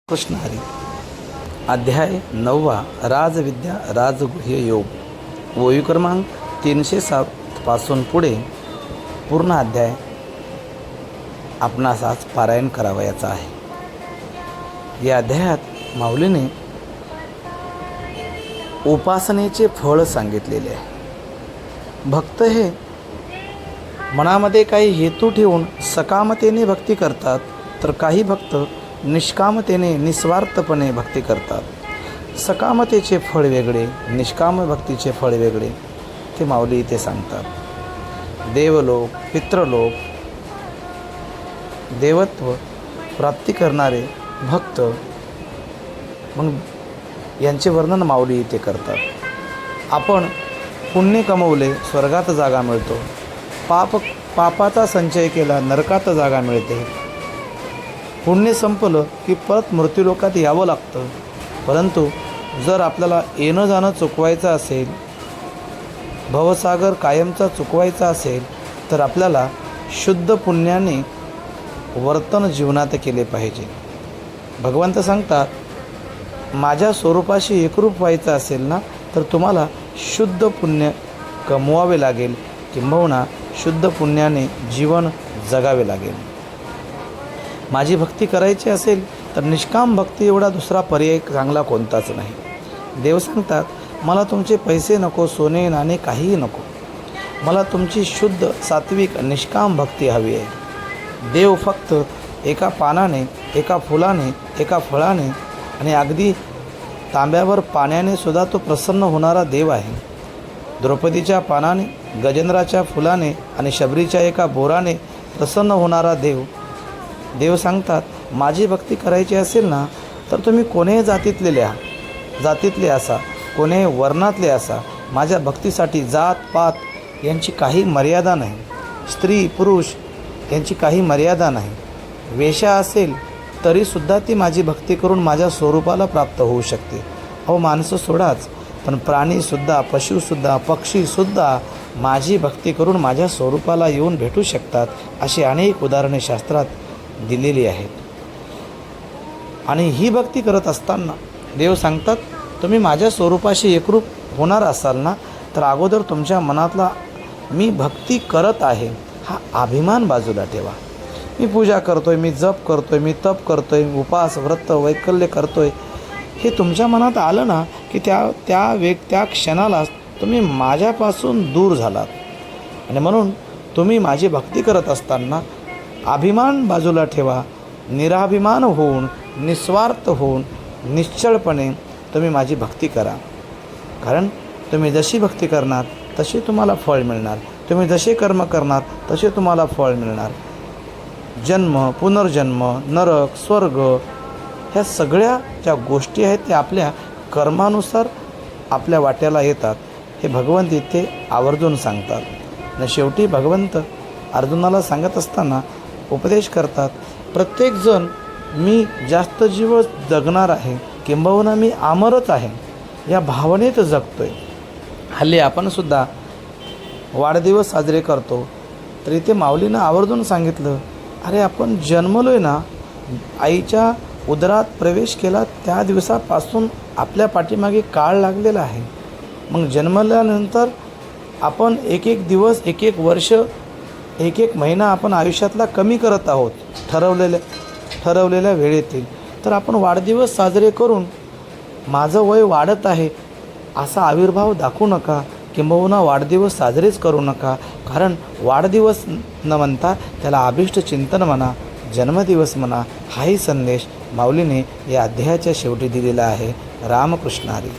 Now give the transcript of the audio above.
कृष्ण हरी. अध्याय 9वा. राजविद्या राजगुह्य योग. वही क्रमांक 307 पासून पुढे पूर्ण अध्याय आपणास आज पारायण करावयाचा आहे. या अध्यायात माऊलीने उपासनेचे फळ सांगितलेले आहे. भक्त हे मनामध्ये काही हेतू ठेवून सकामतेने भक्ती करतात, तर काही भक्त निष्कामतेने निस्वार्थपणे भक्ती करतात. सकामतेचे फळ वेगळे, निष्काम भक्तीचे फळ वेगळे, ते माऊली इथे सांगतात. देवलोक, पितृलोक, देवत्व प्राप्ती करणारे भक्त, मग यांचे वर्णन माऊली इथे करतात. आपण पुण्य कमवले स्वर्गात जागा मिळतो, पापाचा संचय केला नरकात जागा मिळते. पुण्य संपलं की परत मृत्यूलोकात यावं लागतं. परंतु जर आपल्याला येणं जाणं चुकवायचं असेल, भवसागर कायमचा चुकवायचा असेल, तर आपल्याला शुद्ध पुण्याने वर्तन जीवनात केले पाहिजे. भगवंत सांगतात, माझ्या स्वरूपाशी एकरूप व्हायचं असेल ना, तर तुम्हाला शुद्ध पुण्य कमवावे लागेल, किंबहुना शुद्ध पुण्याने जीवन जगावे लागेल. माझी भक्ती करायची असेल तर निष्काम भक्ती एवढा दुसरा पर्याय चांगला कोणताच नाही. देव सांगतात, मला तुमचे पैसे नको, सोने नाणे काहीही नको, मला तुमची शुद्ध सात्विक निष्काम भक्ती हवी आहे. देव फक्त एका पानाने, एका फुलाने, एका फळाने आणि अगदी तांब्यावर पाण्याने सुद्धा तो प्रसन्न होणारा देव आहे. द्रौपदीच्या पानाने, गजेंद्राच्या फुलाने आणि शबरीच्या एका बोराने प्रसन्न होणारा देव सांगतात, माझी भक्ती करायची असेल ना, तर तुम्ही कोणीही जातीतले असा, कोणीही वर्णातले असा, माझ्या भक्तीसाठी जात पात यांची काही मर्यादा नाही, स्त्री पुरुष यांची काही मर्यादा नाही. वेश्या असेल तरीसुद्धा ती माझी भक्ती करून माझ्या स्वरूपाला प्राप्त होऊ शकते. अहो, माणसं सोडाच, पण प्राणीसुद्धा, पशुसुद्धा, पक्षीसुद्धा माझी भक्ती करून माझ्या स्वरूपाला येऊन भेटू शकतात. अशी अनेक उदाहरणे शास्त्रात दिलेली आहेत. आणि ही भक्ती करत असताना देव सांगतात, तुम्ही माझ्या स्वरूपाशी एकरूप होणार असाल ना, तर अगोदर तुमच्या मनातला मी भक्ती करत आहे हा अभिमान बाजूला ठेवा. मी पूजा करतोय, मी जप करतोय, मी तप करतोय, उपास व्रत वैकल्य करतोय, हे तुमच्या मनात आलं ना, की त्या क्षणाला तुम्ही माझ्यापासून दूर झालात. आणि म्हणून तुम्ही माझी भक्ती करत असताना अभिमान बाजूला ठेवा. निराभिमान होऊन, निस्वार्थ होऊन, निश्चळपणे तुम्ही माझी भक्ती करा. कारण तुम्ही जशी भक्ती करणार तसे तुम्हाला फळ मिळणार. तुम्ही जसे कर्म करणार तसे तुम्हाला फळ मिळणार. जन्म, पुनर्जन्म, नरक, स्वर्ग, ह्या सगळ्या ज्या गोष्टी आहेत त्या आपल्या कर्मानुसार आपल्या वाट्याला येतात. हे भगवंत इथे आवर्जून सांगतात. आणि शेवटी भगवंत अर्जुनाला सांगत असताना उपदेश करतात, प्रत्येकजण मी जास्त जीव जगणार आहे, किंबहुना मी अमरच आहे, या भावनेत जगतोय. हल्ली आपणसुद्धा वाढदिवस साजरे करतो, तर इथे माऊलीनं आवर्जून सांगितलं, अरे आपण जन्मलोय ना, आईच्या उदरात प्रवेश केला त्या दिवसापासून आपल्या पाठीमागे काळ लागलेला आहे. मग जन्मल्यानंतर आपण एक एक दिवस, एक एक वर्ष, एक एक महिना आपण आयुष्यातला कमी करत आहोत ठरवलेल्या वेळेतील. तर आपण वाढदिवस साजरे करून माझं वय वाढत आहे असा आविर्भाव दाखवू नका, किंबहुना वाढदिवस साजरेच करू नका. कारण वाढदिवस न म्हणता त्याला अभिष्ट चिंतन म्हणा, जन्मदिवस म्हणा. हाही संदेश माऊलीने या अध्यायाच्या शेवटी दिलेला आहे. रामकृष्ण हरी.